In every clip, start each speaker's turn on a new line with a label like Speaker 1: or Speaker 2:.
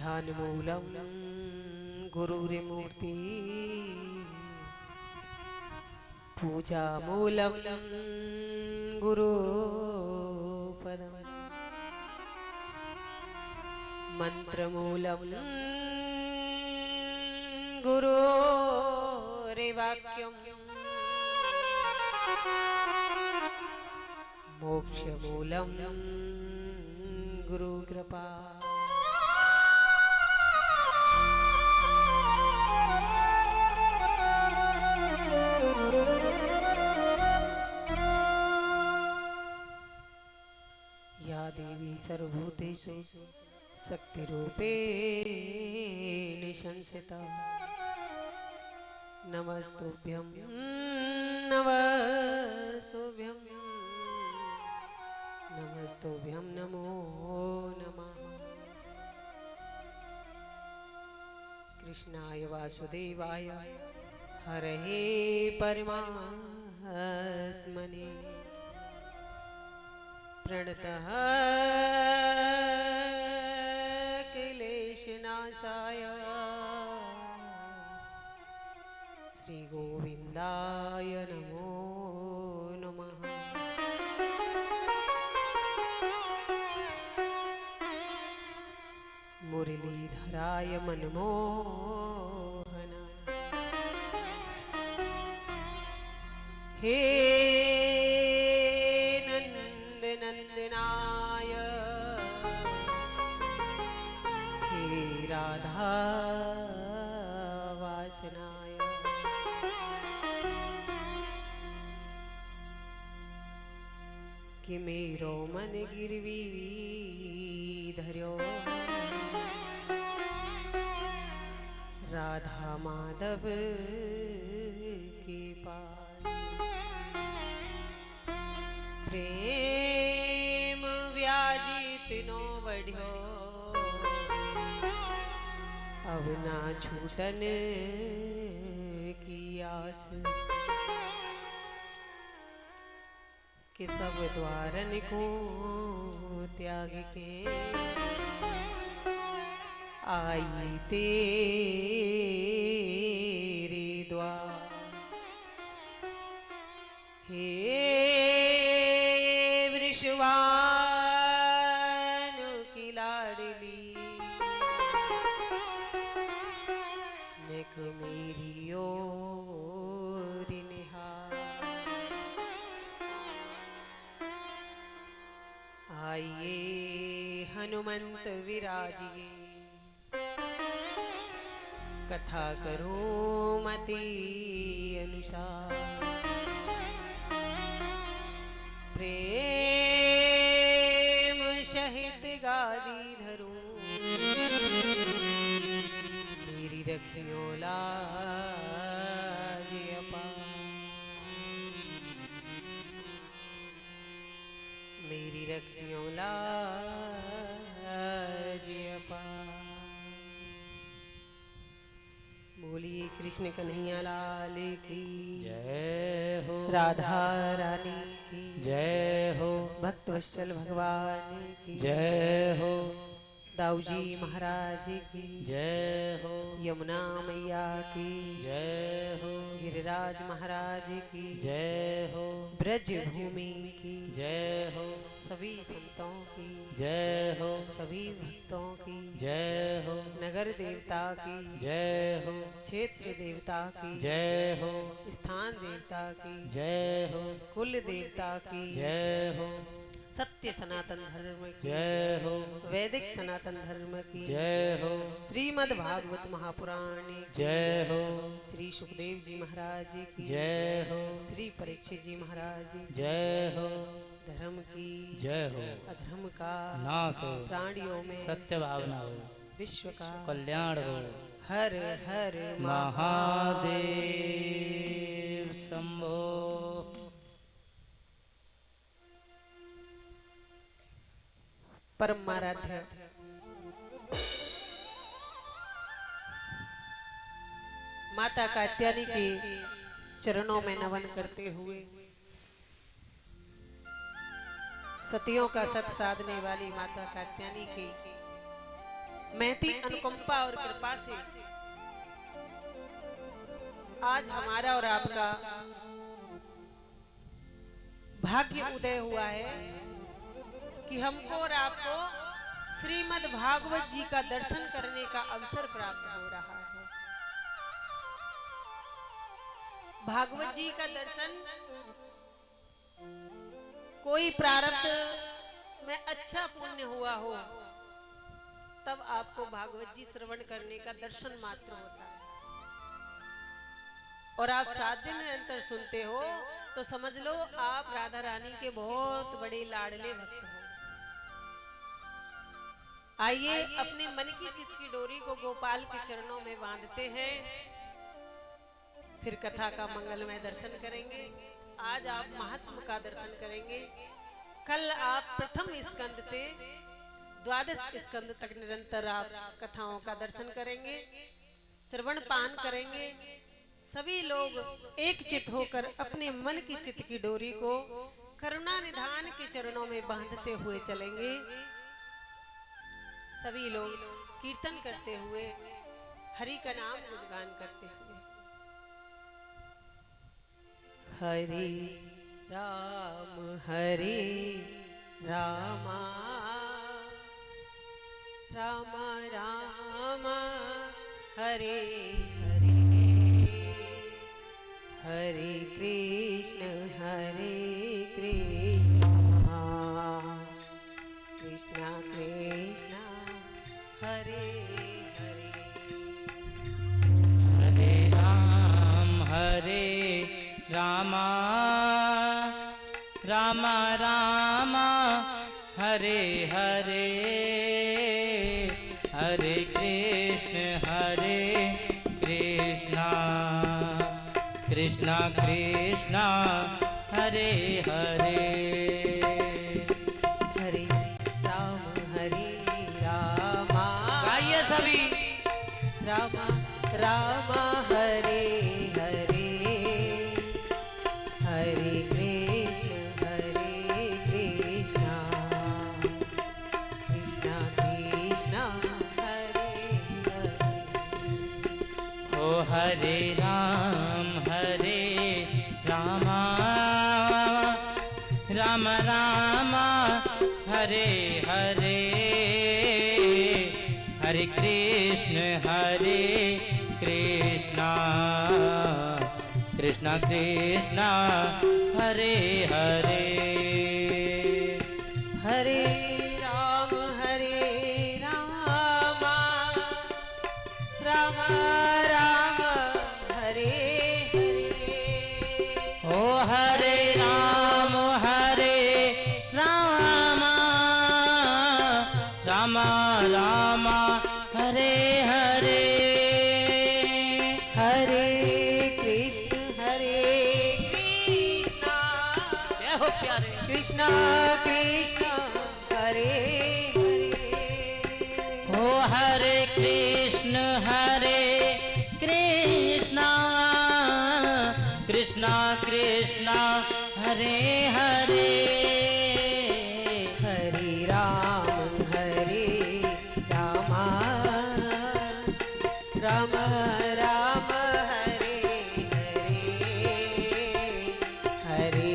Speaker 1: ध्यान मूलम गुरुरिमूर्ति पूजा मूलम गुरुपदम मंत्र मूलम गुरुरेवाक्यम मोक्ष मूलम गुरु कृपा। या देवी सर्वभूतेषु शक्तिरूपेण संस्थिता नमस्तुभ्यं नमस्तुभ्यं नमस्तुभ्यं नमो नमः। कृष्णाय वासुदेवाय हरये परमात्मने प्रणतः क्लेशनाशाय श्री गोविंदाय नमो नमः। मुरलीधराय मनमोहना हे नंदनाय हे राधा वासनाय कि मेरो मन गिरवी धर्यो राधा माधव के पास प्रेम व्याजित नो बढ़्यो अब ना छूटन की आस कि सब द्वारन को त्याग के आई तेरे द्वार। हे वृषवान की लाडली नेक मेरी ओर निहार आइए हनुमंत विराजिए कथा करूं मति अनुसार प्रेम सहित गादी धरूं मेरी रखियो लाज अपार मेरी रखियो लाज अपार। बोलिए कृष्ण कन्हैया लाल की
Speaker 2: जय हो।
Speaker 1: राधा रानी की
Speaker 2: जय हो।
Speaker 1: भक्तवत्सल भगवान की
Speaker 2: जय हो।
Speaker 1: दाऊजी महाराज की
Speaker 2: जय हो।
Speaker 1: यमुना मैया की
Speaker 2: जय हो।
Speaker 1: गिरिराज महाराज की
Speaker 2: जय हो।
Speaker 1: ब्रज भूमि की
Speaker 2: जय हो।
Speaker 1: सभी संतों की
Speaker 2: जय हो।
Speaker 1: सभी भक्तों की
Speaker 2: जय हो।
Speaker 1: नगर देवता की
Speaker 2: जय हो।
Speaker 1: क्षेत्र देवता की
Speaker 2: जय हो।
Speaker 1: स्थान देवता की
Speaker 2: जय हो।
Speaker 1: कुल देवता की
Speaker 2: जय हो।
Speaker 1: सत्य सनातन धर्म की
Speaker 2: जय हो।
Speaker 1: वैदिक सनातन धर्म की
Speaker 2: जय हो।
Speaker 1: श्रीमद् भागवत महापुराण की
Speaker 2: जय हो।
Speaker 1: श्री सुखदेव जी महाराज की
Speaker 2: जय हो।
Speaker 1: श्री परीक्षित जी महाराज की
Speaker 2: जय हो।
Speaker 1: धर्म की
Speaker 2: जय हो।
Speaker 1: अधर्म का
Speaker 2: नाश हो।
Speaker 1: प्राणियों में
Speaker 2: सत्य भावना हो।
Speaker 1: विश्व का
Speaker 2: कल्याण हो।
Speaker 1: हर हर
Speaker 2: महादेव शंभो।
Speaker 1: परम आराध्य माता कात्यायनी के चरणों में नमन करते हुए सतियों का सत साधने वाली माता कात्यायनी की महती अनुकंपा और कृपा से आज हमारा और आपका भाग्य उदय हुआ है कि हमको और आपको श्रीमद् भागवत जी का दर्शन करने का अवसर प्राप्त हो रहा है। भागवत जी का दर्शन कोई प्रारब्ध में अच्छा पुण्य हुआ हो तब आपको भागवत जी श्रवण करने का दर्शन मात्र होता है, और आप 7 दिन निरंतर सुनते हो तो समझ लो आप राधा रानी के बहुत बड़े लाडले भक्त हो। आइए अपने मन की चित्त की डोरी को गोपाल के चरणों में बांधते हैं, फिर कथा का मंगलमय दर्शन करेंगे। आज आप महात्म का दर्शन करेंगे, कल आप प्रथम स्कंद से द्वादश स्कंद तक निरंतर आप कथाओं का दर्शन करेंगे, श्रवण पान करेंगे। सभी लोग एक चित होकर अपने मन की चित्त की डोरी को करुणा निधान के चरणों में बांधते हुए चलेंगे। सभी लोग कीर्तन करते हुए हरि का नाम गुणगान करते हुए। हरि रामा राम राम हरे हरे, हरे कृष्ण कृष्ण कृष्ण हरे हरे,
Speaker 2: हरे रामा राम राम हरे हरे, हरे कृष्ण कृष्ण कृष्ण हरे हरे,
Speaker 1: हरे रामा
Speaker 2: गाइए सभी।
Speaker 1: राम राम हरे हरे, हरे कृष्ण कृष्ण कृष्ण हरे हरे।
Speaker 2: ओ हरे राम राम राम हरे हरे, हरे कृष्ण कृष्ण कृष्ण हरे हरे,
Speaker 1: हरे राम राम राम हरे हरे।
Speaker 2: ओ हरे राम राम राम हरे हरे,
Speaker 1: हरे कृष्ण
Speaker 2: जय हो प्यारे
Speaker 1: कृष्ण कृष्ण हरे हरे।
Speaker 2: ओ हरे कृष्ण कृष्ण कृष्ण हरे हरे,
Speaker 1: हरे राम राम राम हरे हरे, हरे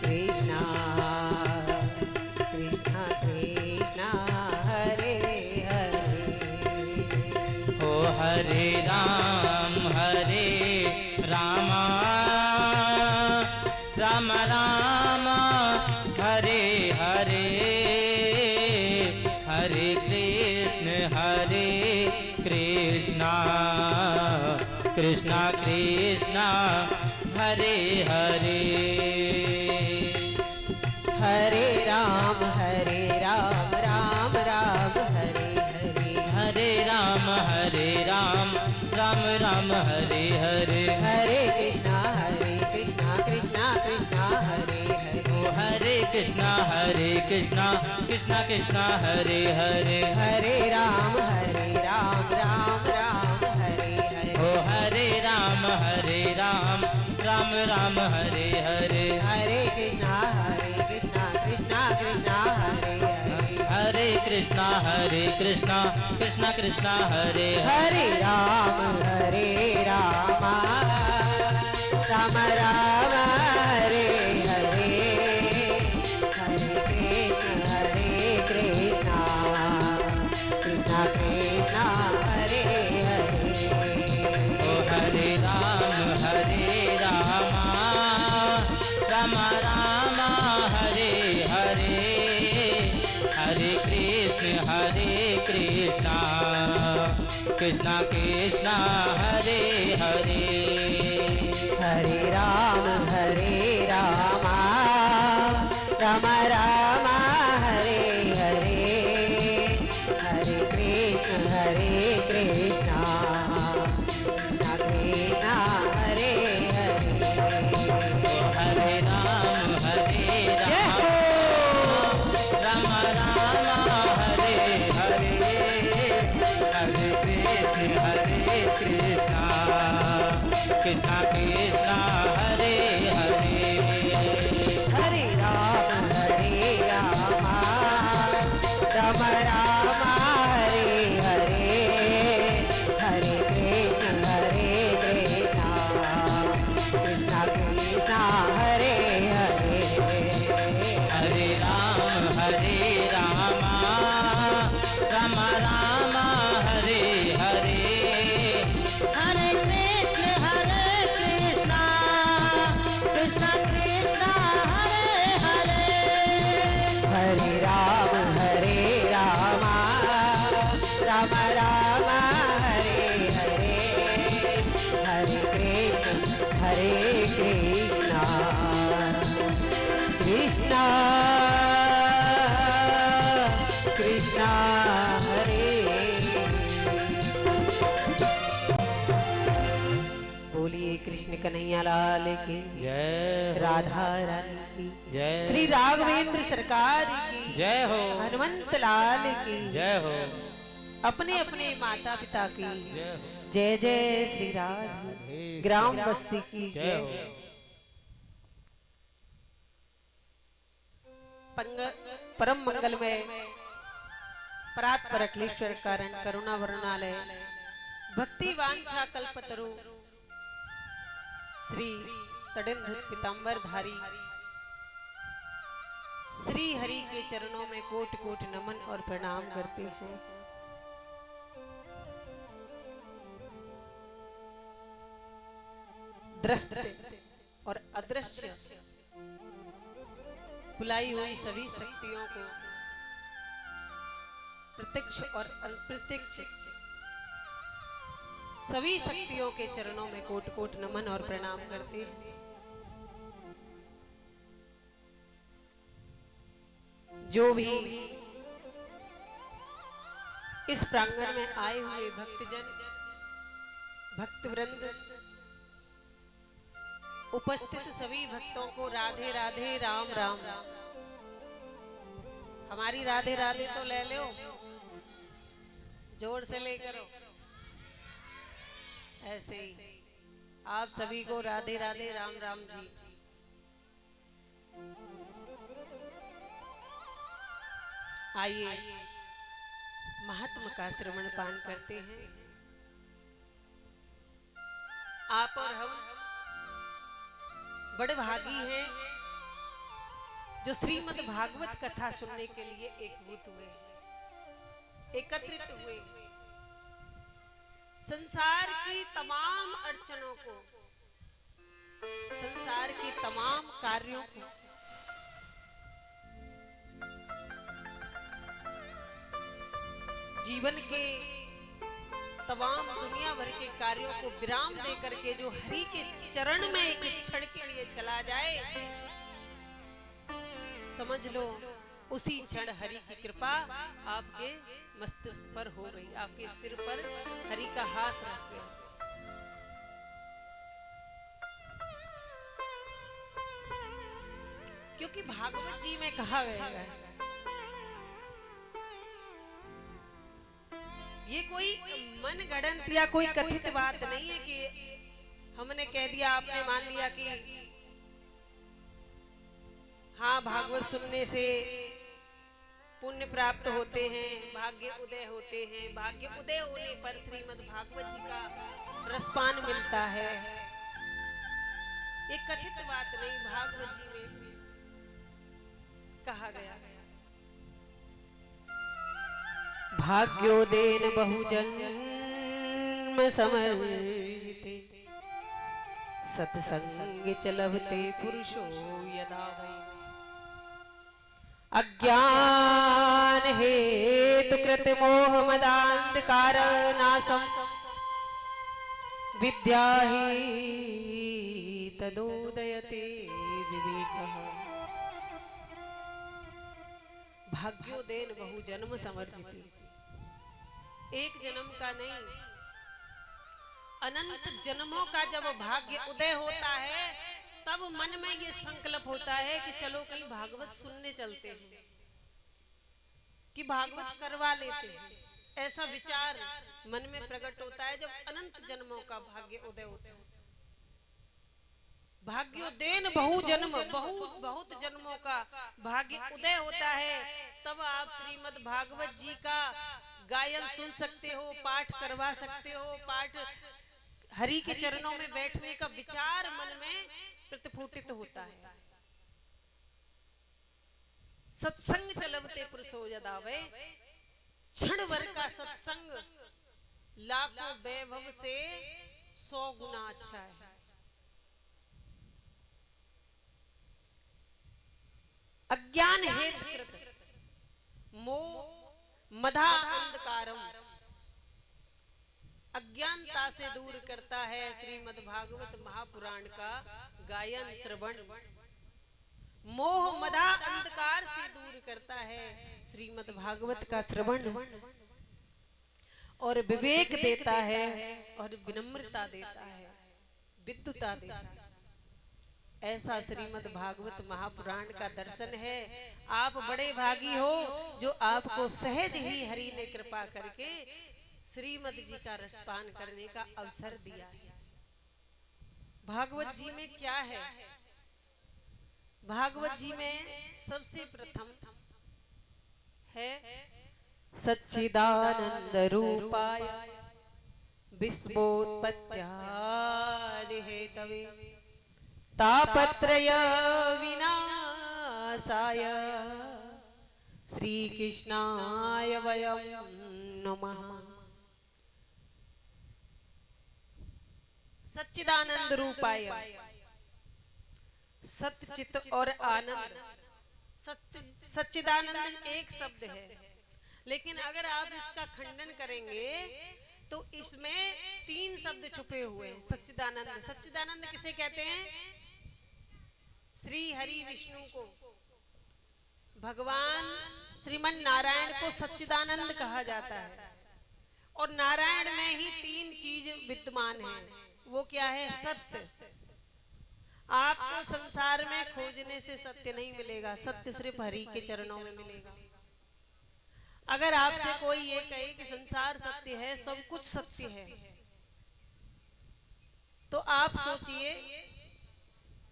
Speaker 1: कृष्ण कृष्ण कृष्ण हरे हरे।
Speaker 2: ओ हरे राम राम राम हरे हरे, हरे कृष्ण कृष्ण कृष्ण हरे हरे,
Speaker 1: हरे राम राम राम हरे हरे,
Speaker 2: हरे राम राम राम हरे हरे,
Speaker 1: हरे कृष्णा कृष्णा कृष्णा हरे हरे।
Speaker 2: ओ हरे कृष्णा कृष्णा कृष्णा हरे हरे,
Speaker 1: हरे राम राम राम हरे हरे।
Speaker 2: ओ हरे राम राम राम हरे हरे,
Speaker 1: हरे कृष्णा कृष्णा कृष्णा हरे हरे,
Speaker 2: हरे कृष्णा कृष्णा कृष्णा हरे
Speaker 3: हरे राम राम राम हरे हरे, हरे कृष्ण कृष्ण कृष्ण हरे हरे।
Speaker 2: ओ हरे राम राम राम हरे हरे, हरे कृष्ण कृष्ण कृष्ण हरे हरे।
Speaker 3: हरे राम राम राम हरे हरे, हरे कृष्ण कृष्ण कृष्ण कृष्ण हरे हरे।
Speaker 2: ओ हरे राम
Speaker 3: जय हो।
Speaker 2: राम हरे हरे, हरे कृष्ण कृष्ण कृष्ण हरे हरे।
Speaker 3: हरे राम राम राम हरे हरे, हरे कृष्ण कृष्ण कृष्ण हरे हरे।
Speaker 2: हरे राम राम हरे हरे, हरे कृष्ण कृष्ण कृष्ण हरे हरे।
Speaker 3: हरे राम राम हरे हरे, हरे कृष्ण कृष्ण कृष्ण हरे। बोलिए कृष्ण कन्हैया लाल की
Speaker 2: जय हो,
Speaker 3: राधा रानी की
Speaker 2: जय
Speaker 3: श्री राघवेंद्र सरकार की
Speaker 2: जय हो,
Speaker 3: हनुमंत लाल की
Speaker 2: जय हो,
Speaker 3: अपने अपने माता पिता की
Speaker 2: जय हो,
Speaker 3: जय जय श्री राधे। ग्राम बस्ती की
Speaker 2: जय हो।
Speaker 1: परम मंगल में परात्पर अखिलेश्वर कारण करुणा वरुणालय भक्ति वांछा कल्पतरु श्री तड़िंधुत पीतांबर धारी श्री हरि के चरणों में कोटि कोटि नमन और प्रणाम करते हैं। दृष्ट और अदृश्य बुलाई हुई सभी शक्तियों को प्रत्यक्ष और अप्रत्यक्ष सभी शक्तियों के चरणों में कोट कोट नमन और प्रणाम करते हैं। जो भी इस प्रांगण में आए हुए भक्तजन भक्तवृंद उपस्थित सभी भक्तों को राधे राधे राम राम। हमारी राधे राधे तो ले लो, जोर से ले करो। ऐसे ही आप सभी को राधे राधे राम राम जी। आइए महात्मा का श्रवण पान करते हैं। आप और हम बड़े भागी हैं जो श्रीमद् भागवत कथा सुनने के लिए एकभूत हुए, एकत्रित हुए। संसार की तमाम अड़चनों को, संसार के तमाम कार्यों को जीवन के तमाम दुनिया भर के कार्यों को विराम दे करके जो हरि के चरण में एक क्षण के लिए चला जाए, समझ लो उसी क्षण हरि की कृपा आपके मस्तिष्क पर हो गई, आपके सिर पर हरि का हाथ रख गया। क्योंकि भागवत जी में कहा गया है, ये कोई मन गढ़ंत या कोई कथित बात नहीं है कि हमने कह दिया, आपने मान लिया कि हाँ भागवत सुनने से पुण्य प्राप्त होते हैं, भाग्य उदय होते हैं। भाग्य उदय होने पर श्रीमद् भागवत जी का रसपान मिलता है। ये कथित बात नहीं, भागवत जी में कहा गया है।
Speaker 3: भाग्योदेन बहुजन्म समर्जिते सत्संग च लभते पुरुषो यदा वै। अज्ञान हेतु कृत मोह मदांधकार नाशम विद्या हि तदोदयते विवेकः।
Speaker 1: भाग्योदेन बहुजन्म समर्जिते, एक जन्म का नहीं, अनंत जन्मों का जब भाग्य उदय होता है तब मन में ये संकल्प होता है कि चलो कहीं भागवत सुनने चलते हैं, कि भागवत करवा लेते हैं। ऐसा विचार मन में प्रकट होता है जब अनंत जन्मों का भाग्य उदय होता है। भाग्योदेन बहुजन्म, बहुत जन्मों का भाग्य उदय होता है, तब आप श्रीमद् भागवत जी का गायन सुन सकते हो, पाठ करवा सकते हो। पाठ हरि के चरणों में बैठने का विचार मन में प्रतिफुटित होता है। सत्संग चलवते पुरुषो यदा वै, क्षण भर का सत्संग लाखों वैभव से 100 गुना अच्छा है। अज्ञान हेतु कृत मोह मधा अंधकारम, अज्ञानता से दूर करता है श्रीमद् भागवत महापुराण का गायन श्रवण। मोह मधा अंधकार से दूर करता है श्रीमद् भागवत का श्रवण, और विवेक देता है और विनम्रता देता है, विद्युता देता है। ऐसा श्रीमद् भागवत महापुराण का दर्शन है। आप बड़े भागी हो जो आपको सहज ही हरि ने कृपा करके श्रीमद् जी का रसपान करने का अवसर दिया है। भागवत जी में क्या है? भागवत जी में सबसे प्रथम है
Speaker 3: सच्चिदानंद रूपाय विश्वोत्पत्त्यादि हेतवे तापत्रय विनाशाय श्री कृष्णाय वयं नमः।
Speaker 1: सच्चिदानंद रूपाय, सच्चित और आनंद। सच्चिदानंद एक शब्द है, लेकिन अगर आप इसका खंडन करेंगे तो इसमें 3 शब्द छुपे हुए हैं। सच्चिदानंद, सच्चिदानंद किसे कहते हैं? श्री हरि विष्णु को, भगवान श्रीमन नारायण को सच्चिदानंद कहा जाता है। और नारायण में ही 3 चीज विद्यमान है। वो क्या है? सत्य। आपको संसार में खोजने से सत्य नहीं मिलेगा, सत्य सिर्फ हरि के चरणों में मिलेगा। अगर आपसे कोई ये कहे कि संसार सत्य है, सब कुछ सत्य है, तो आप सोचिए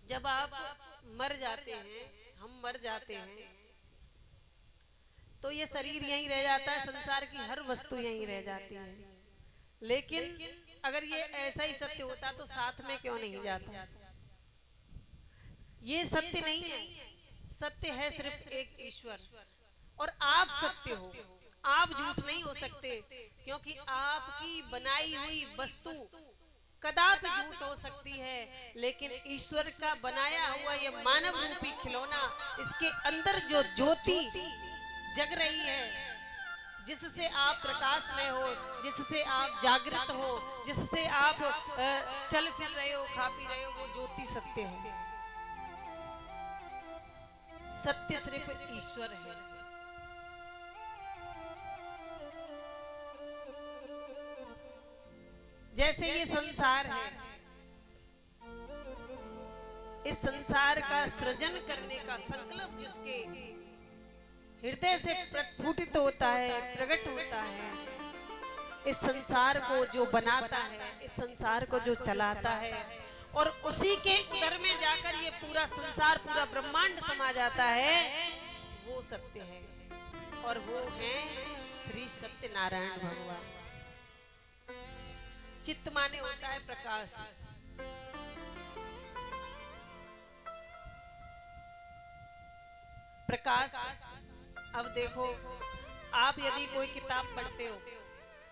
Speaker 1: जब आप मर जाते हैं, हम मर जाते हैं, तो ये शरीर यहीं रह जाता है, संसार की हर वस्तु यहीं रह जाती है। लेकिन अगर ये ऐसा ही सत्य होता तो साथ में क्यों नहीं जाता? ये सत्य नहीं है, सत्य है सिर्फ एक ईश्वर। और आप सत्य हो, आप झूठ नहीं हो सकते, क्योंकि आपकी बनाई हुई वस्तु कदापि झूठ हो सकती है, लेकिन ईश्वर का बनाया हुआ ये मानव रूपी खिलौना, इसके अंदर जो ज्योति जग रही है, जिससे आप प्रकाश में हो, जिससे आप जागृत हो, जिससे आप चल फिर रहे हो, खा पी रहे हो, वो ज्योति सत्य है। सत्य सिर्फ ईश्वर है। जैसे ये संसार है, इस संसार का सृजन करने का संकल्प जिसके हृदय से प्रस्फुटित होता है, प्रकट होता है, इस संसार को जो बनाता है, इस संसार को जो चलाता है, और उसी के उदर में जाकर ये पूरा संसार, पूरा ब्रह्मांड समा जाता है, वो सत्य है। और वो हैं श्री सत्यनारायण भगवान। चित्त माने होता है प्रकाश। प्रकाश, अब देखो, आप यदि कोई किताब पढ़ते हो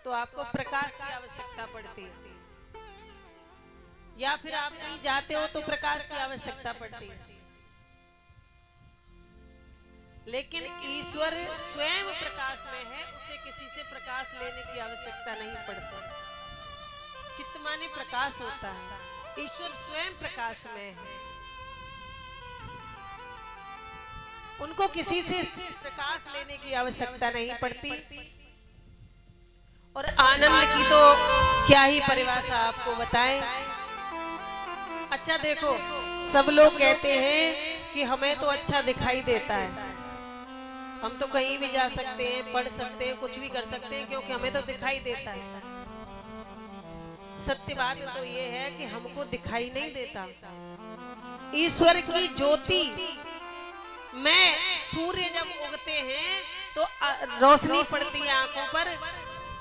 Speaker 1: तो आपको प्रकाश की आवश्यकता पड़ती है, या फिर आप कहीं जाते हो तो प्रकाश की आवश्यकता पड़ती है। लेकिन ईश्वर स्वयं प्रकाश में है, उसे किसी से प्रकाश लेने की आवश्यकता नहीं पड़ती। चित्त माने प्रकाश होता है, ईश्वर स्वयं प्रकाश में है, उनको किसी से प्रकाश लेने की आवश्यकता नहीं पड़ती। और आनंद की तो क्या ही परिभाषा आपको बताएं। अच्छा देखो, सब लोग कहते हैं कि हमें तो अच्छा दिखाई देता है, हम तो कहीं भी जा सकते हैं, पढ़ सकते हैं, कुछ भी कर सकते हैं, क्योंकि हमें तो दिखाई देता है। सत्य बात तो ये है कि हमको दिखाई नहीं देता। ईश्वर की ज्योति में सूर्य जब उगते हैं तो रोशनी पड़ती है आंखों पर,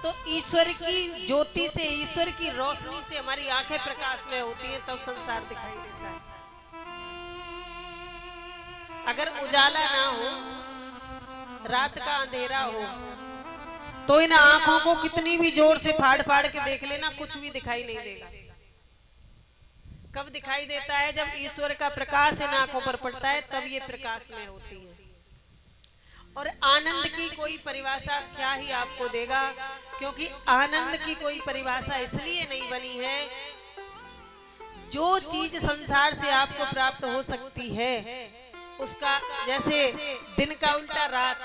Speaker 1: तो ईश्वर की ज्योति से, ईश्वर की रोशनी से हमारी आंखें प्रकाश में होती हैं, तब संसार दिखाई देता है। अगर उजाला ना हो, रात का अंधेरा हो, तो इन आंखों को कितनी भी जोर से फाड़ फाड़ के देख लेना, कुछ भी दिखाई नहीं देगा। कब दिखाई देता है? जब ईश्वर का प्रकाश इन आंखों पर पड़ता है, तब ये प्रकाश में होती है। और आनंद की कोई परिभाषा क्या ही आपको देगा, क्योंकि आनंद की कोई परिभाषा इसलिए नहीं बनी है, जो चीज संसार से आपको प्राप्त हो सकती है उसका, जैसे दिन का उल्टा रात,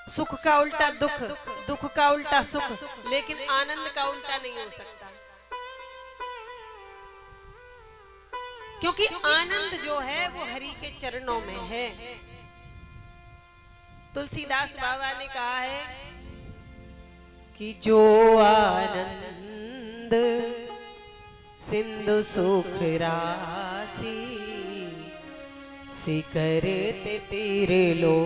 Speaker 1: सुख का उल्टा दुख, दुख का उल्टा सुख, लेकिन आनंद का उल्टा नहीं हो सकता। क्योंकि आनंद जो है वो हरि के चरणों में है। तुलसीदास बाबा ने कहा है कि जो आनंद सिंधु सुख राशि, सिकरते तीर लो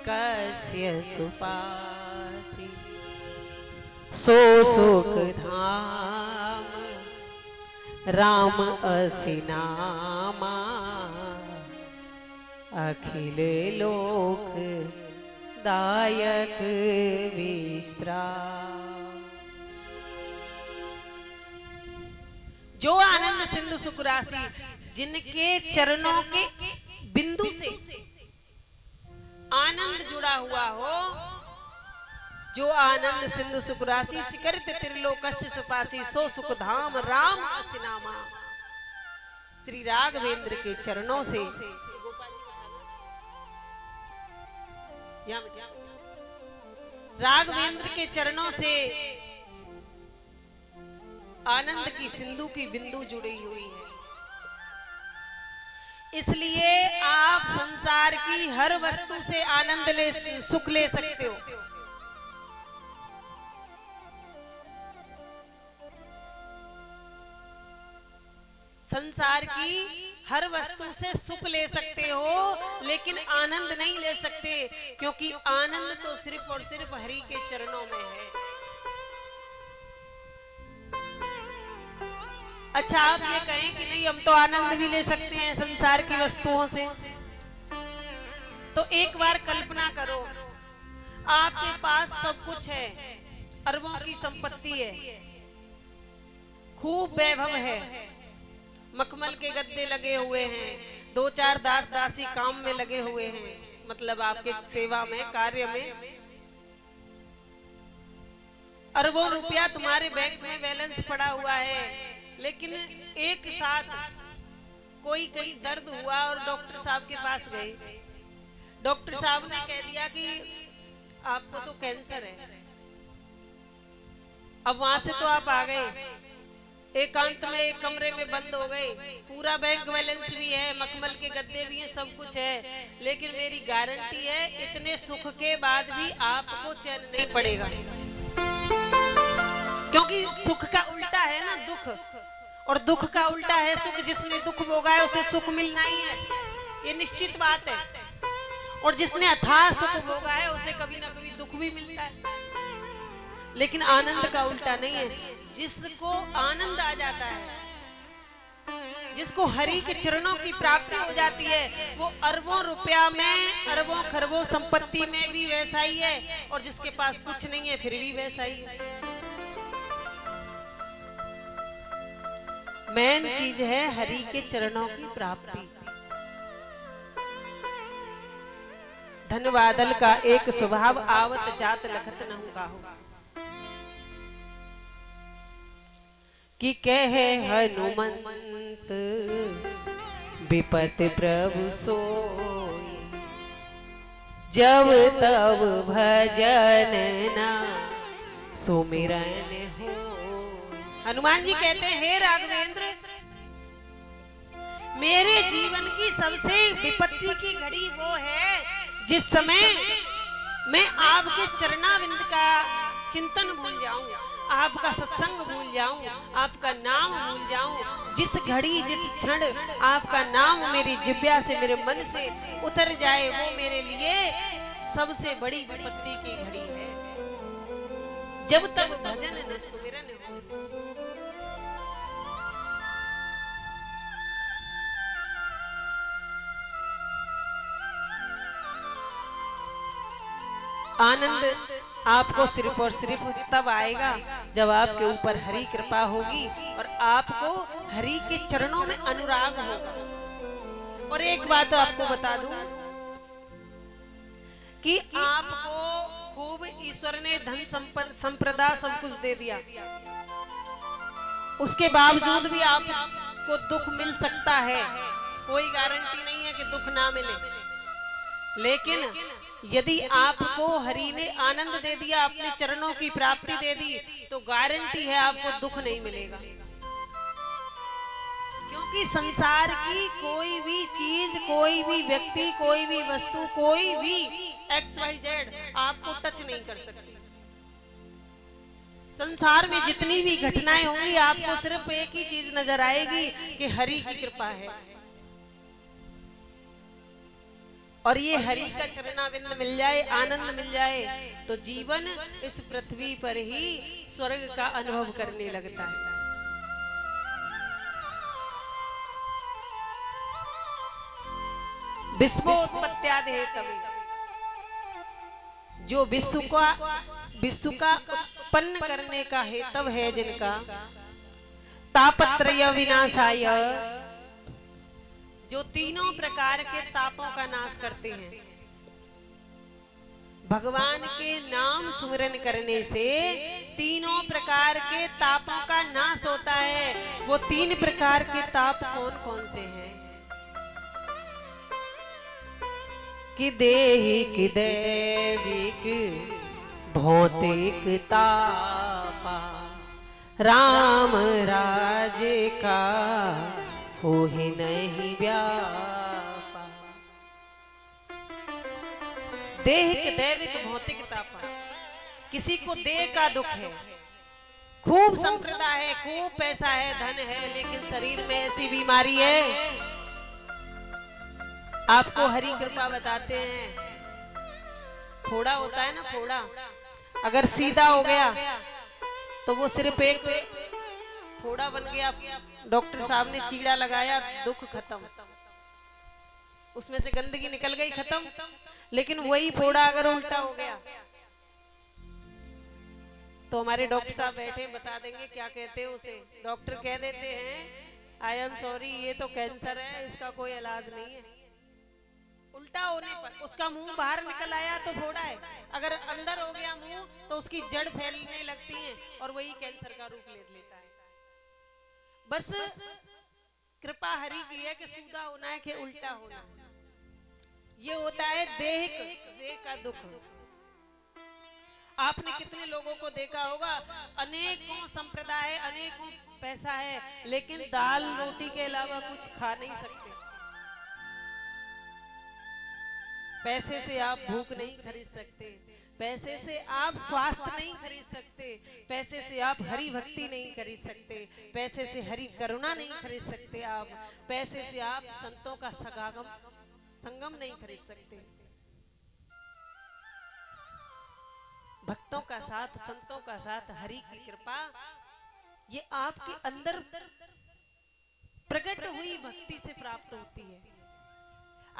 Speaker 1: कस्य सुपासी, सो सुख धाम राम असि नामा, अखिल लोक दायक विश्राम। जो आनंद सिंधु सुख राशि, जिनके चरणों के बिंदु से आनंद जुड़ा हुआ हो, जो आनंद सिंधु सुख राशि, सिकरत त्रिलोकस्य सुपासी, सो सुख धाम राम असि नामा। श्री राघवेंद्र के चरणों से, राघवेंद्र के चरणों से आनंद की सिंधु की बिंदु जुड़ी हुई है। इसलिए आप संसार की हर वस्तु से आनंद ले, सुख ले सकते हो। संसार की हर वस्तु से सुख ले सकते हो, लेकिन आनंद नहीं ले सकते, क्योंकि आनंद तो सिर्फ और सिर्फ हरि के चरणों में है। अच्छा, आप ये कहें कि नहीं, हम तो आनंद भी ले सकते हैं संसार की वस्तुओं से, तो एक बार कल्पना करो, आपके पास सब कुछ है, अरबों की संपत्ति है, खूब वैभव है, मखमल के गद्दे लगे हुए हैं, 2-4 दास दासी काम में लगे हुए हैं, मतलब आपके सेवा में, कार्य में, अरबों रुपया तुम्हारे बैंक में बैलेंस पड़ा हुआ है, लेकिन एक साथ कोई कहीं दर्द हुआ और डॉक्टर साहब के पास गए, डॉक्टर साहब ने कह दिया कि आपको तो कैंसर है। अब वहां से तो आप आ गए, एकांत में एक कमरे में बंद हो गए, पूरा बैंक बैलेंस भी है, मखमल के गद्दे भी हैं, सब कुछ है, लेकिन मेरी गारंटी है इतने सुख के बाद भी आपको चैन नहीं पड़ेगा, क्योंकि सुख का उल्टा है ना दुख, और दुख का उल्टा है सुख। जिसने दुख भोगा है उसे सुख मिलना ही है, ये निश्चित बात है। और जिसने अथाह सुख भोगा है उसे कभी ना कभी दुख भी मिलता है। लेकिन आनंद का उल्टा नहीं है। जिसको आनंद आ जाता है, जिसको हरि के चरणों की प्राप्ति हो जाती है, वो अरबों रुपया में, अरबों खरबों संपत्ति में भी वैसा ही है, और जिसके पास कुछ नहीं है फिर भी वैसा ही है। मेन चीज है हरि के चरणों की प्राप्ति। धनबादल का एक स्वभाव आवत जात लखत नहु काहू, कि कहे हनुमंत विपत प्रभु सोई, जब तब भजन ना सुमिरन हो। हनुमान जी कहते हैं, हे राघवेंद्र, मेरे जीवन की सबसे विपत्ति की घड़ी वो है जिस समय मैं आपके चरणाविंद का चिंतन भूल जाऊं, आपका सत्संग भूल जाऊं, आपका नाम भूल जाऊं। जिस घड़ी, जिस क्षण आपका नाम मेरी जिह्वा से, मेरे मन से उतर जाए, वो मेरे लिए सबसे बड़ी विपत्ति की घड़ी है। जब तक भजन न सुमिरन हो। आनंद आपको सिर्फ और सिर्फ तब आएगा जब आपके ऊपर हरि कृपा होगी और आपको हरि के चरणों में अनुराग होगा। और एक बात आपको बता दूं कि आपको खूब ईश्वर ने धन संपदा सब कुछ दे दिया, उसके बावजूद भी आपको दुख मिल सकता है। कोई गारंटी नहीं है कि दुख ना मिले, लेकिन यदि आपको हरि ने आनंद दे दिया, अपने चरणों की प्राप्ति दे दी, तो गारंटी है आपको दुख नहीं मिलेगा। क्योंकि संसार की कोई भी चीज, कोई भी व्यक्ति, कोई भी वस्तु, कोई भी XYZ आपको टच नहीं कर सकती। संसार में जितनी भी घटनाएं होंगी, आपको सिर्फ एक ही चीज नजर आएगी कि हरि की कृपा है। और ये हरि का चरणाविंद मिल जाए, आनंद मिल जाए, तो जीवन इस पृथ्वी पर ही स्वर्ग का अनुभव करने लगता है। विश्वोत्पत्त्यादि तभी, जो विश्व का उत्पन्न करने का हेतव है, जिनका तापत्रय विनाशाय, जो तीनों प्रकार के तापों का नाश करते हैं। भगवान के नाम सुमिरन करने से तीनों प्रकार के तापों का नाश होता है। वो 3 प्रकार के ताप कौन कौन से हैं? कि देहिक, दैविक, भौतिक तापा, राम राज्य का हो ही नहीं व्यापा। देहिक, दैविक, भौतिक तापा। किसी को देह का दुख है, खूब संपदा है, खूब पैसा है, धन है, लेकिन शरीर में ऐसी बीमारी है। आपको हरि कृपा बताते हैं, फोड़ा होता है ना, फोड़ा अगर सीधा हो गया तो वो सिर्फ एक फोड़ा बन गया, डॉक्टर साहब ने चीड़ा लगाया, दुख खत्म, उसमें से गंदगी निकल गई, खत्म। लेकिन वही फोड़ा अगर उल्टा हो गया तो हमारे डॉक्टर साहब बैठे बता देंगे क्या कहते हैं उसे। डॉक्टर कह देते हैं, आई एम सॉरी, ये तो कैंसर है, इसका कोई इलाज नहीं है। उल्टा होने पर उसका मुंह बाहर निकल आया तो फोड़ा है, अगर अंदर हो गया मुंह तो उसकी जड़ फैलने लगती है और वही कैंसर का रूप ले लेता है। बस कृपा हरि की है कि सीधा होना है कि उल्टा होना है। ये होता है देह का दुख। आपने कितने लोगों को देखा होगा, अनेकों संप्रदाय है, अनेकों पैसा है, लेकिन दाल रोटी के अलावा कुछ खा नहीं सकते। पैसे से आप भूख नहीं खरीद सकते, पैसे से आप स्वास्थ्य नहीं खरीद सकते, पैसे से आप हरि भक्ति नहीं खरीद सकते, पैसे से हरि करुणा नहीं खरीद सकते, आप पैसे से आप संतों का संगम नहीं खरीद सकते। भक्तों का साथ, संतों का साथ, हरि की कृपा ये आपके अंदर प्रकट हुई भक्ति से प्राप्त होती है।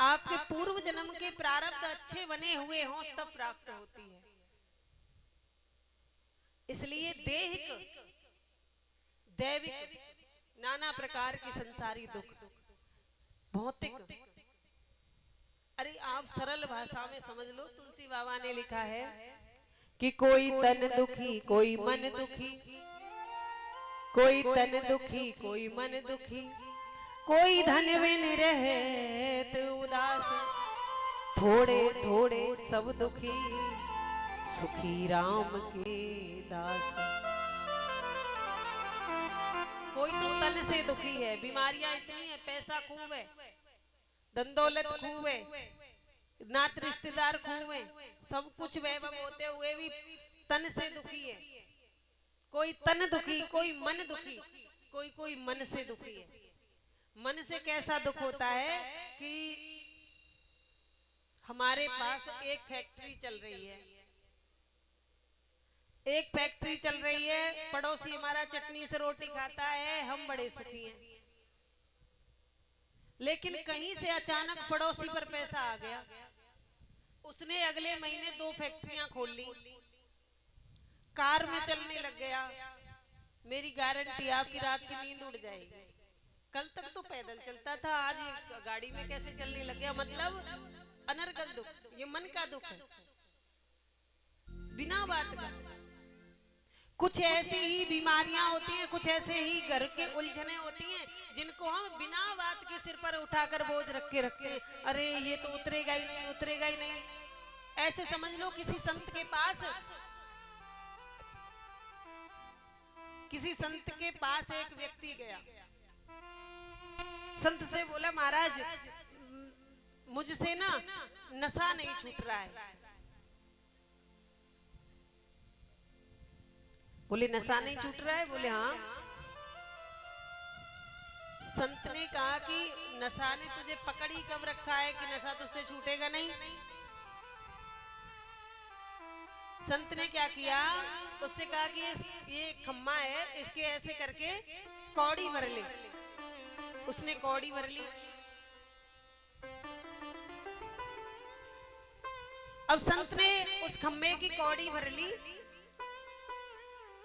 Speaker 1: आपके पूर्व जन्म के प्रारब्ध अच्छे बने हुए हों तब प्राप्त होती है। इसलिए देहिक, दैविक, नाना प्रकार के संसारी दुख, भौतिक, अरे आप सरल भाषा में समझ लो। तुलसी बाबा ने लिखा है कि कोई तन दुखी, कोई मन दुखी, कोई तन दुखी, कोई मन दुखी, कोई धन बिन रहत उदास, थोड़े थोड़े सब दुखी, सुखी राम के दास। कोई तो तन से दुखी है, बीमारियां इतनी है, पैसा खूब है, धन दौलत खूब है, नात रिश्तेदार खूब है, सब कुछ वैभव होते हुए भी तन से दुखी है। कोई तन दुखी, कोई मन दुखी, कोई मन से दुखी है। मन से कैसा दुख होता है कि हमारे पास एक फैक्ट्री चल रही है, एक फैक्ट्री चल रही है, पड़ोसी हमारा चटनी से रोटी खाता है, हम बड़े सुखी हैं। लेकिन कहीं से अचानक पड़ोसी पर पैसा आ गया, उसने अगले महीने 2 फैक्ट्रियां खोल ली, कार में चलने लग गया। मेरी गारंटी आपकी रात की नींद उड़ जाएगी। कल तक तो पैदल चलता था, आज ये गाड़ी में कैसे चलने लग गया। मतलब अनर्गल दुख, ये मन का दुख है, बिना बात का। कुछ ऐसी ही बीमारियां होती हैं, कुछ ऐसे ही घर के उलझने होती हैं जिनको हम बिना बात के सिर पर उठाकर बोझ रख के रखते हैं। अरे ये तो उतरेगा ही नहीं, उतरेगा ही नहीं। ऐसे समझ लो किसी संत के पास एक व्यक्ति गया, संत से बोला महाराज मुझसे ना नशा नहीं छूट रहा है। बोले नशा नहीं छूट रहा है? बोले हाँ। संत ने कहा कि नशा ने तुझे पकड़ ही कब रखा है कि नशा तुझसे छूटेगा नहीं? संत ने क्या किया, उससे कहा कि ये खम्मा है, इसके ऐसे करके कौड़ी भर ले। उसने कौड़ी भर ली। अब संत ने उस खम्मे की कौड़ी भर ली।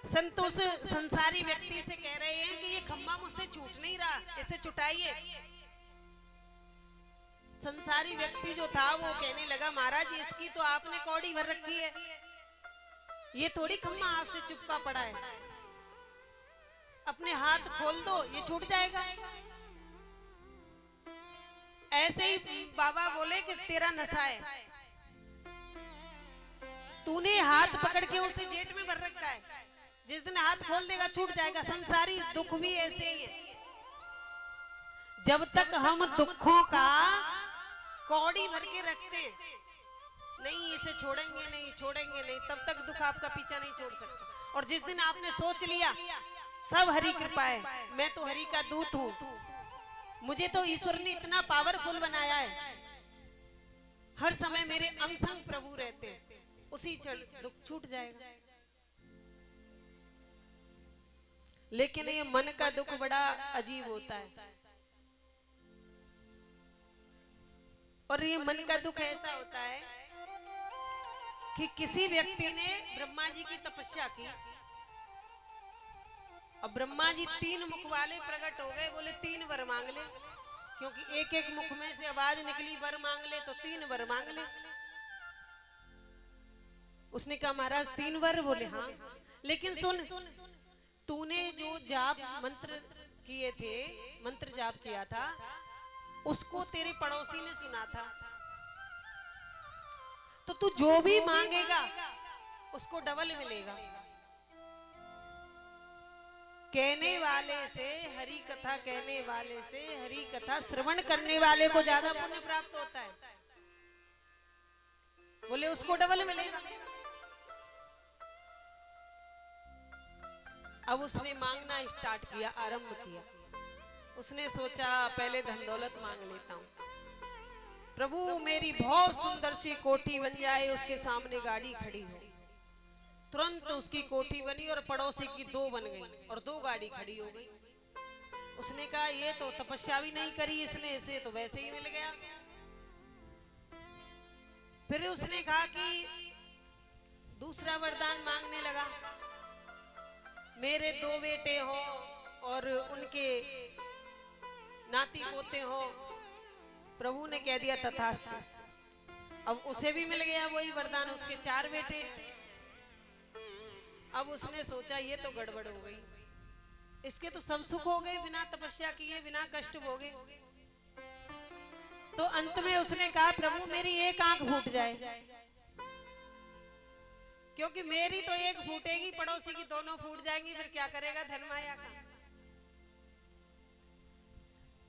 Speaker 1: संत उस संसारी व्यक्ति से कह रहे हैं कि ये खम्मा मुझसे छूट नहीं रहा, इसे छुटाइए। संसारी व्यक्ति जो था वो कहने लगा महाराज इसकी तो आपने कौड़ी भर रखी है, ये थोड़ी खम्मा आपसे चिपका पड़ा है, अपने हाथ खोल दो ये छूट जाएगा। ऐसे ही बाबा बोले कि तेरा नशा है, तूने हाथ पकड़ के उसे जेठ में भर रखा है, जिस दिन हाथ खोल देगा छूट जाएगा। संसारी दुख भी ऐसे ही है, जब तक हम दुखों का कौड़ी भर के रखते नहीं, इसे छोड़ेंगे नहीं, छोड़ेंगे नहीं, तब तक दुख आपका पीछा नहीं छोड़ सकता। और जिस दिन आपने सोच लिया सब हरि कृपा है, मैं तो हरि का दूत हूं, मुझे तो ईश्वर ने इतना पावरफुल बनाया है, हर समय मेरे अंग संग प्रभु रहते हैं, उसी क्षण दुख छूट जाएगा। लेकिन ये मन का दुख बड़ा अजीब होता है। और ये मन का दुख ऐसा होता है कि किसी व्यक्ति ने ब्रह्मा जी की तपस्या की, अब ब्रह्मा जी 3 मुख वाले प्रकट हो गए, बोले 3 वर मांग ले, क्योंकि एक एक मुख में से आवाज निकली वर मांग ले, तो 3 वर मांग ले। उसने कहा महाराज 3 वर? बोले हाँ। लेकिन सुन, तूने जो जाप मंत्र किए थे, मंत्र जाप किया था, उसको तेरे पड़ोसी ने सुना था, तो तू जो भी मांगेगा उसको डबल मिलेगा। कहने वाले से, हरि कथा कहने वाले से, हरि कथा श्रवण करने वाले को ज्यादा पुण्य प्राप्त होता है। बोले उसको डबल मिलेगा। अब उसने मांगना स्टार्ट किया, आरंभ किया। उसने सोचा पहले धन दौलत मांग लेता हूं, प्रभु मेरी बहुत सुंदर सी कोठी बन जाए, उसके सामने गाड़ी खड़ी हो, तुरंत उसकी कोठी बनी और पड़ोसी की 2 बन गई और 2 गाड़ी खड़ी हो गई। उसने कहा ये तो तपस्या भी नहीं करी इसने, इसे तो वैसे ही मिल गया। फिर उसने कहा कि दूसरा वरदान मांगने लगा, मेरे 2 बेटे हो और उनके नाती पोते हो। प्रभु ने कह दिया तथास्तु। अब उसे भी मिल गया वही वरदान, उसके 4 बेटे। अब उसने सोचा ये तो गड़बड़ हो गई, इसके तो सब सुख हो गए बिना तपस्या किए, बिना कष्ट भोगे। तो अंत में उसने कहा प्रभु मेरी एक आंख फूट जाए, क्योंकि मेरी तो एक फूटेगी, पड़ोसी की दोनों फूट जाएंगी, फिर क्या करेगा धन माया का।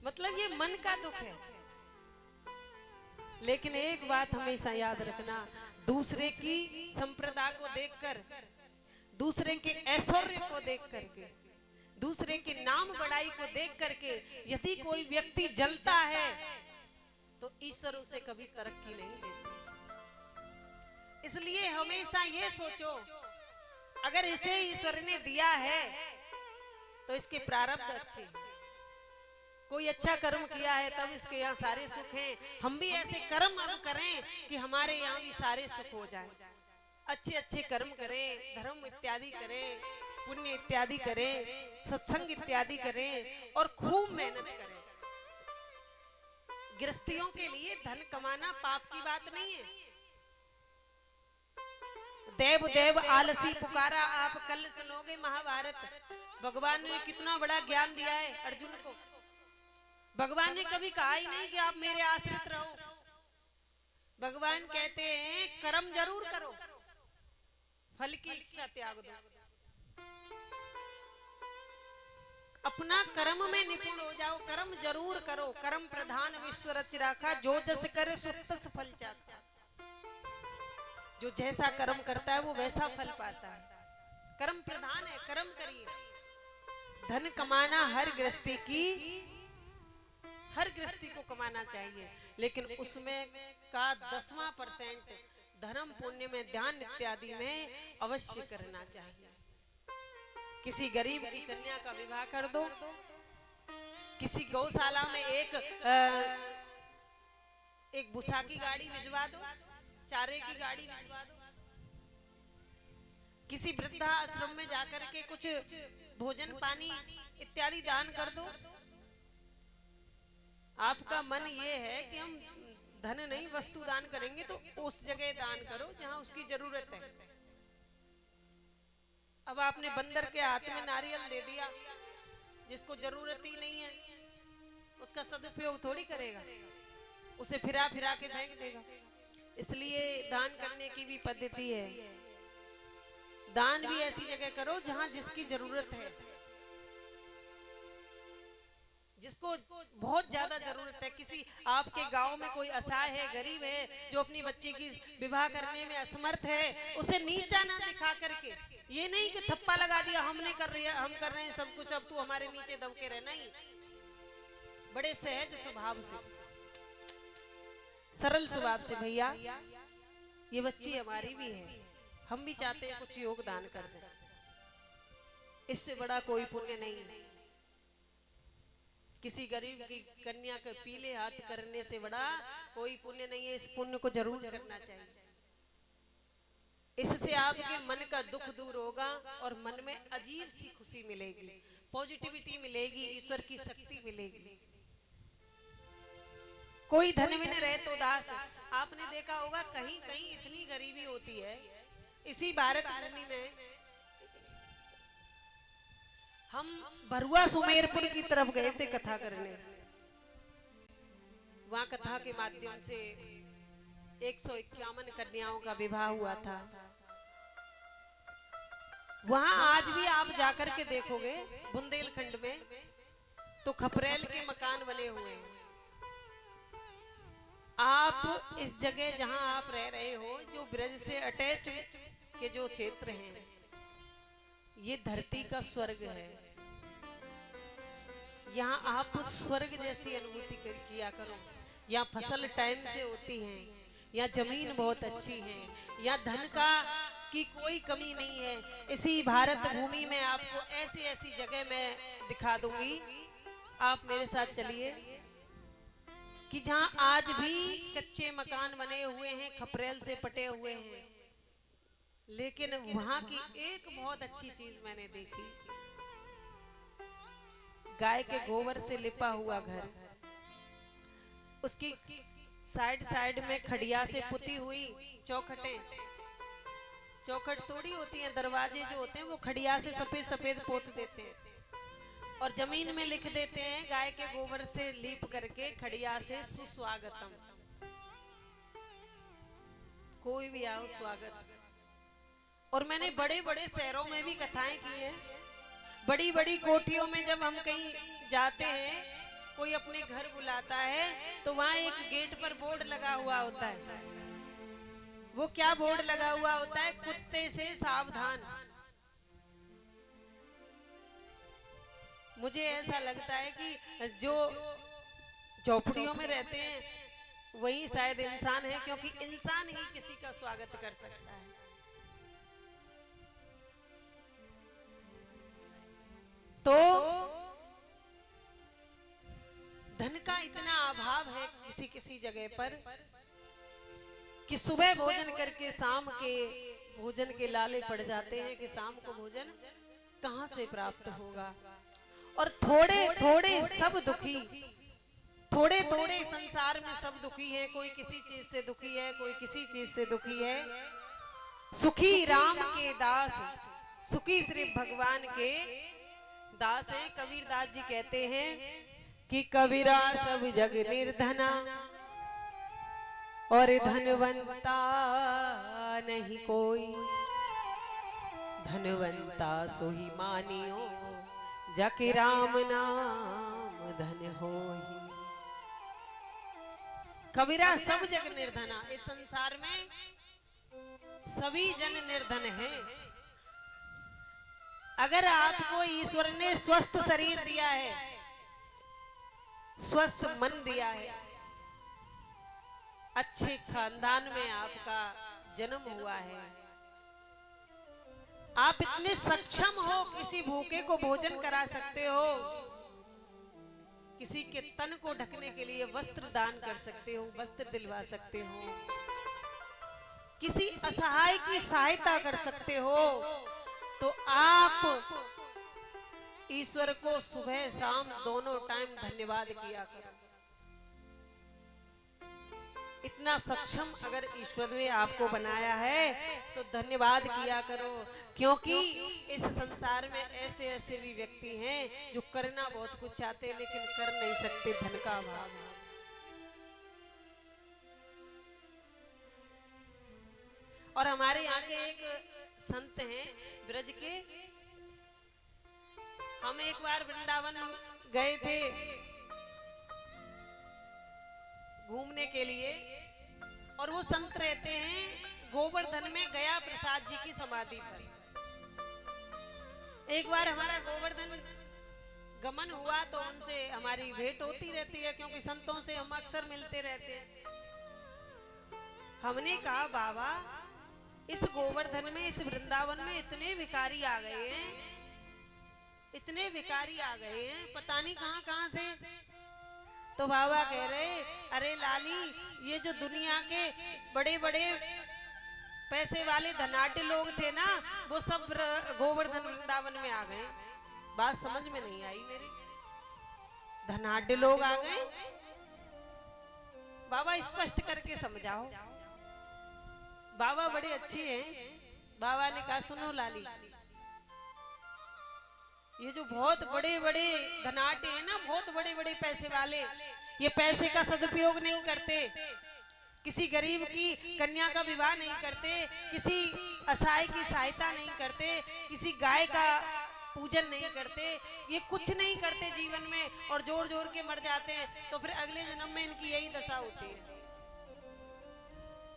Speaker 1: मतलब ये मन का दुख है। लेकिन एक बात हमेशा याद रखना, दूसरे की संप्रदा को देखकर, दूसरे के ऐश्वर्य को देख करके, दूसरे के नाम बड़ाई को देख करके यदि कोई व्यक्ति जलता है तो ईश्वर उसे कभी तरक्की नहीं देते। इसलिए हमेशा ये सोचो, अगर इसे ईश्वर ने दिया है तो इसके प्रारब्ध अच्छे हैं। कोई अच्छा कर्म किया है तब इसके यहाँ सारे सुख हैं। हम भी ऐसे कर्म अब करें कि हमारे यहाँ भी सारे सुख हो जाए। अच्छे अच्छे कर्म करें, धर्म इत्यादि करें, पुण्य इत्यादि करें, सत्संग इत्यादि करें और खूब मेहनत करें। गृहस्थियों के लिए धन कमाना पाप की बात नहीं है। देव देव आलसी पुकारा, आप कल सुनोगे महाभारत। भगवान ने कितना बड़ा ज्ञान दिया है अर्जुन को। भगवान ने कभी कहा ही नहीं कि आप मेरे आश्रित रहो। भगवान कहते हैं कर्म जरूर करो, फल की इच्छा त्याग दो। अपना कर्म में निपुण हो जाओ, कर्म जरूर करो। कर्म प्रधान विश्व रच राखा, जो जस करे सो तस फल चाखा। जो जैसा कर्म करता है वो वैसा फल पाता है। कर्म प्रधान है, कर्म करिए। धन कमाना हर गृहस्थी को कमाना चाहिए, लेकिन उसमें का 10वां% धर्म पुण्य में, ध्यान इत्यादि में अवश्य करना चाहिए। किसी गरीब की कन्या का विवाह कर दो, किसी गौशाला में एक भूसा की गाड़ी भिजवा दो, चारे की गाड़ी भिजवा दो। किसी वृद्धा आश्रम में जाकर के कुछ भोजन पानी इत्यादि दान कर दो। आपका मन ये है कि हम धन नहीं वस्तु दान करेंगे, तो उस जगह दान करो जहां उसकी जरूरत है। अब आपने बंदर के हाथ में नारियल दे दिया, जिसको जरूरत ही नहीं है, उसका सदुपयोग थोड़ी करेगा, उसे फिरा फिरा के फेंक देगा। इसलिए दान करने की भी पद्धति है। दान भी ऐसी जगह करो जहां जिसकी जरूरत है, जिसको बहुत ज्यादा जरूरत है। किसी आपके गांव में कोई असहाय है, गरीब है, जो अपनी बच्ची की विवाह करने में असमर्थ है, उसे नीचा ना दिखा करके, ये नहीं कि थप्पा लगा दिया हमने कर रहे हैं, हम कर रहे हैं सब कुछ, अब तू हमारे नीचे दबके रहना ही। बड़े सहज स्वभाव से, सरल स्वभाव से, भैया ये बच्ची हमारी भी है, हम भी चाहते हैं कुछ योगदान कर दें। इससे बड़ा कोई पुण्य नहीं है। किसी गरीब की कन्या के पीले हाथ करने से बड़ा कोई पुण्य नहीं है। इस पुण्य को जरूर करना चाहिए। इससे आपके मन का दुख दूर होगा और मन में अजीब सी खुशी मिलेगी, पॉजिटिविटी मिलेगी, ईश्वर की शक्ति मिलेगी। कोई धन में न रहे तो दास। आपने देखा होगा कहीं कहीं इतनी गरीबी होती है। इसी भारत भूमि में हम भरुआ सुमेरपुर की तरफ गए थे कथा करने। वहां कथा के माध्यम से 151 कन्याओं का विवाह हुआ था। वहां आज भी आप जाकर के देखोगे बुंदेलखंड में तो खपरेल के मकान बने हुए हैं। आप इस जगह जहां आप रह रहे हो, जो ब्रज से अटैच के जो क्षेत्र हैं, ये धरती का स्वर्ग है। यहाँ आप स्वर्ग जैसी अनुभूति किया करो। यहाँ फसल टाइम से होती है, यहाँ जमीन बहुत अच्छी है, यहाँ धन का की कोई कमी नहीं है। इसी भारत भूमि में आपको ऐसी ऐसी जगह मैं दिखा दूंगी, आप मेरे साथ चलिए, कि जहां आज भी कच्चे मकान बने हुए हैं, खपरेल से पटे हुए हैं, लेकिन वहां की एक बहुत अच्छी चीज मैंने देखी, गाय के गोबर से लिपा हुआ घर, उसकी साइड साइड में खड़िया से पुती हुई चौखटें, चौखट थोड़ी होती हैं, दरवाजे जो होते हैं वो खड़िया से सफेद सफेद पोत देते हैं और जमीन में लिख देते हैं गाय के गोबर से लीप करके खड़िया से सुस्वागतम, कोई भी आओ स्वागत। और मैंने बड़े बड़े शहरों में भी कथाएं की हैं, बड़ी बड़ी कोठियों में जब हम कहीं जाते हैं, कोई अपने घर बुलाता है तो वहां एक गेट पर बोर्ड लगा हुआ होता है। वो क्या बोर्ड लगा हुआ होता है? कुत्ते से सावधान। मुझे ऐसा लगता है कि जो झोपड़ियों में रहते हैं वही शायद इंसान है, क्योंकि इंसान ही किसी का स्वागत कर सकता है। तो धन का इतना अभाव है किसी किसी जगह पर कि सुबह भोजन करके शाम के भोजन के लाले पड़ जाते हैं कि शाम को भोजन कहां से प्राप्त होगा। और थोड़े थोड़े सब दुखी, थोड़े थोड़े संसार में सब दुखी है, कोई किसी चीज से दुखी है, कोई किसी चीज से दुखी है। सुखी राम के दास, सुखी सिर्फ भगवान के दास हैं। कबीर दास जी कहते हैं कि कबीरा सब जग निर्धना और धनवंता नहीं कोई, धनवंता सोही मानियो जाके राम नाम धन होई। कबीरा सब जग निर्धना, इस संसार में सभी जन निर्धन हैं। अगर आपको ईश्वर ने स्वस्थ शरीर दिया है, स्वस्थ मन दिया है, अच्छे खानदान में आपका जन्म हुआ है, आप इतने सक्षम हो, किसी भूखे को भोजन करा सकते हो, किसी के तन को ढकने के लिए वस्त्र दान कर सकते हो, वस्त्र दिलवा सकते हो, किसी असहाय की सहायता कर सकते हो, तो आप ईश्वर को सुबह शाम दोनों टाइम धन्यवाद किया करो। इतना सक्षम अगर ईश्वर ने आपको बनाया है तो धन्यवाद किया करो, क्योंकि इस संसार में ऐसे ऐसे भी व्यक्ति हैं जो करना बहुत कुछ चाहते हैं लेकिन कर नहीं सकते, धन का अभाव है। और हमारे यहाँ के एक संत हैं ब्रज के, हम एक बार वृंदावन गए थे घूमने के लिए, और वो संत रहते हैं गोवर्धन में गया प्रसाद जी की समाधि पर। एक बार हमारा गोवर्धन गमन हुआ तो उनसे हमारी भेंट होती रहती है, क्योंकि संतों से हम अक्सर मिलते रहते हैं। हमने कहा बाबा इस गोवर्धन में, इस वृंदावन में इतने भिखारी आ गए हैं, इतने भिखारी आ गए हैं, पता नहीं कहां कहां से। तो बाबा कह रहे अरे लाली, ये जो दुनिया के बड़े बड़े पैसे वाले धनाढ्य लोग थे ना, वो सब गोवर्धन वृंदावन में आ गए। बात समझ में नहीं आई मेरी, धनाढ्य लोग आ गए? बाबा स्पष्ट करके समझाओ। बाबा बड़े अच्छे हैं। बाबा ने कहा सुनो लाली, ये जो बहुत बड़े बड़े धनाढ्य हैं ना, बहुत बड़े बड़े पैसे वाले, ये पैसे का सदुपयोग नहीं करते, किसी गरीब की कन्या का विवाह नहीं करते, किसी असहाय की सहायता नहीं करते, किसी गाय का पूजन नहीं करते, ये कुछ नहीं करते जीवन में, और जोर जोर के मर जाते हैं। तो फिर अगले जन्म में इनकी यही दशा होती है।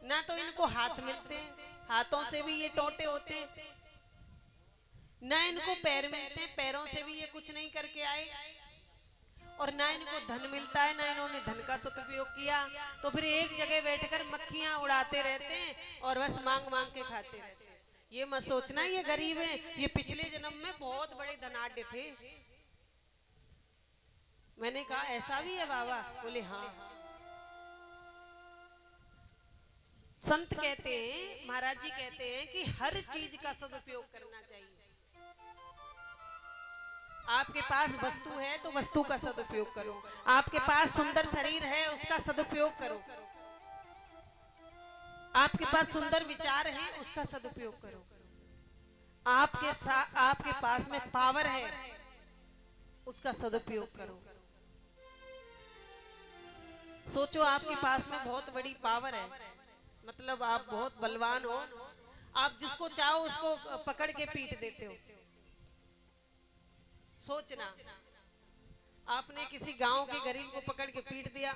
Speaker 1: ना तो इनको हाथ मिलते हैं, हाथों से भी ये टोटे होते हैं, ना इनको पैर मिलते हैं, पैरों से भी ये कुछ नहीं करके आए, और ना इनको धन मिलता है, ना इन्होंने धन का सदुपयोग किया। तो फिर एक जगह बैठकर मक्खियां उड़ाते रहते हैं और बस मांग मांग के खाते रहते हैं। ये मत सोचना ये गरीब है, ये पिछले जन्म में बहुत बड़े धनाढ्य थे। मैंने कहा ऐसा भी है बाबा? बोले हाँ। संत कहते हैं, महाराज जी कहते हैं कि हर चीज का सदुपयोग करना चाहिए। आपके पास वस्तु है तो वस्तु का सदुपयोग करो, आपके पास सुंदर शरीर है उसका सदुपयोग करो, आपके पास सुंदर विचार है उसका सदुपयोग करो, आपके पास में पावर है उसका सदुपयोग करो। सोचो आपके पास में बहुत बड़ी पावर है, मतलब आप बहुत बलवान हो, आप जिसको चाहो उसको पकड़ के पीट देते हो। सोचना, आपने किसी गांव के गरीब को पकड़ के पीट दिया,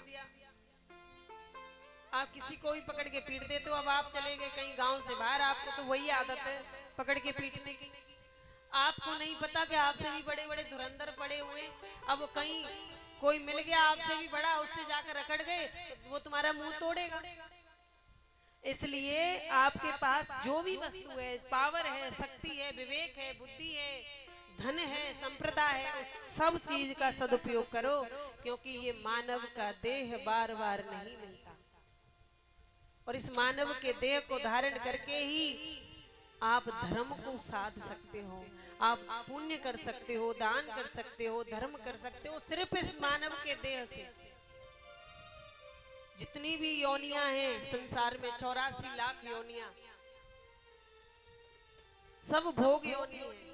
Speaker 1: आप किसी को भी पकड़ के पीट देते हो। अब आप चले गए कहीं गांव से बाहर, आपको तो वही आदत है पकड़ के पीटने की। आपको नहीं पता कि आपसे भी बड़े बड़े धुरंधर पड़े हुए, अब कहीं कोई मिल गया आपसे भी बड़ा, उससे जाकर रगड़ गए तो वो तुम्हारा मुंह तोड़ेगा। इसलिए आपके पास जो भी वस्तु है, पावर है, शक्ति है, विवेक है, बुद्धि है, धन है, संप्रदा है, उस सब चीज का सदुपयोग करो, क्योंकि ये मानव का देह बार बार नहीं मिलता। और इस मानव के देह को धारण करके ही आप धर्म को साध सकते हो, आप पुण्य कर सकते हो, दान कर सकते हो, धर्म कर सकते हो, सिर्फ इस मानव के देह से। जितनी भी योनियां हैं संसार में, 84 लाख योनियां, सब भोग योनि है।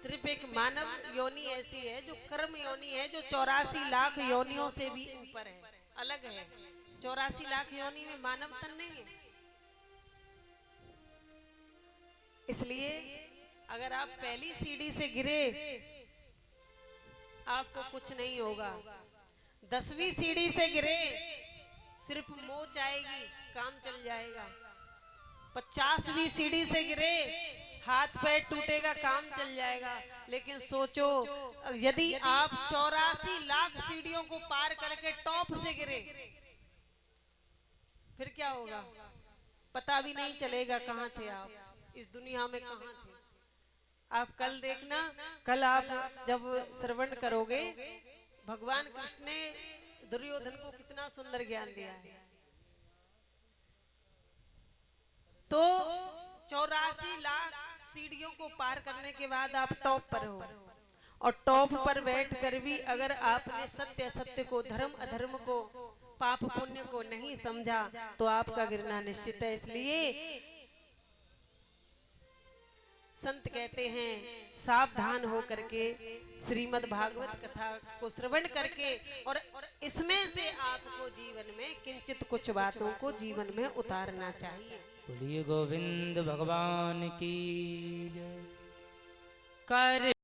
Speaker 1: सिर्फ एक मानव योनि ऐसी है जो कर्म योनि है, जो 84 लाख योनियों से भी ऊपर है, अलग है। 84 लाख योनि में मानव तन नहीं है। इसलिए अगर आप पहली सीढ़ी से गिरे आपको कुछ नहीं होगा, 10वीं सीढ़ी से गिरे सिर्फ मोच आएगी, काम चल जाएगा। 50वीं सीढ़ी से गिरे हाथ पैर टूटेगा, काम चल जाएगा। लेकिन सोचो यदि आप 84 लाख सीढ़ियों को पार करके टॉप से गिरे फिर क्या होगा? पता भी नहीं चलेगा कहाँ थे आप, इस दुनिया में कहाँ थे आप। कल देखना, कल आप जब श्रवण करोगे, भगवान कृष्ण ने दुर्योधन को कितना सुंदर ज्ञान दिया है। तो 84 लाख सीढ़ियों को पार करने के बाद आप टॉप पर हो, और टॉप पर बैठकर भी अगर आपने सत्य असत्य को, धर्म अधर्म को, पाप पुण्य को नहीं समझा तो आपका गिरना निश्चित है। इसलिए संत कहते हैं सावधान हो करके श्रीमद् भागवत कथा को श्रवण करके, और इसमें से आपको जीवन में किंचित कुछ बातों को जीवन में उतारना चाहिए।
Speaker 2: बोलिए गोविंद भगवान की जय। कर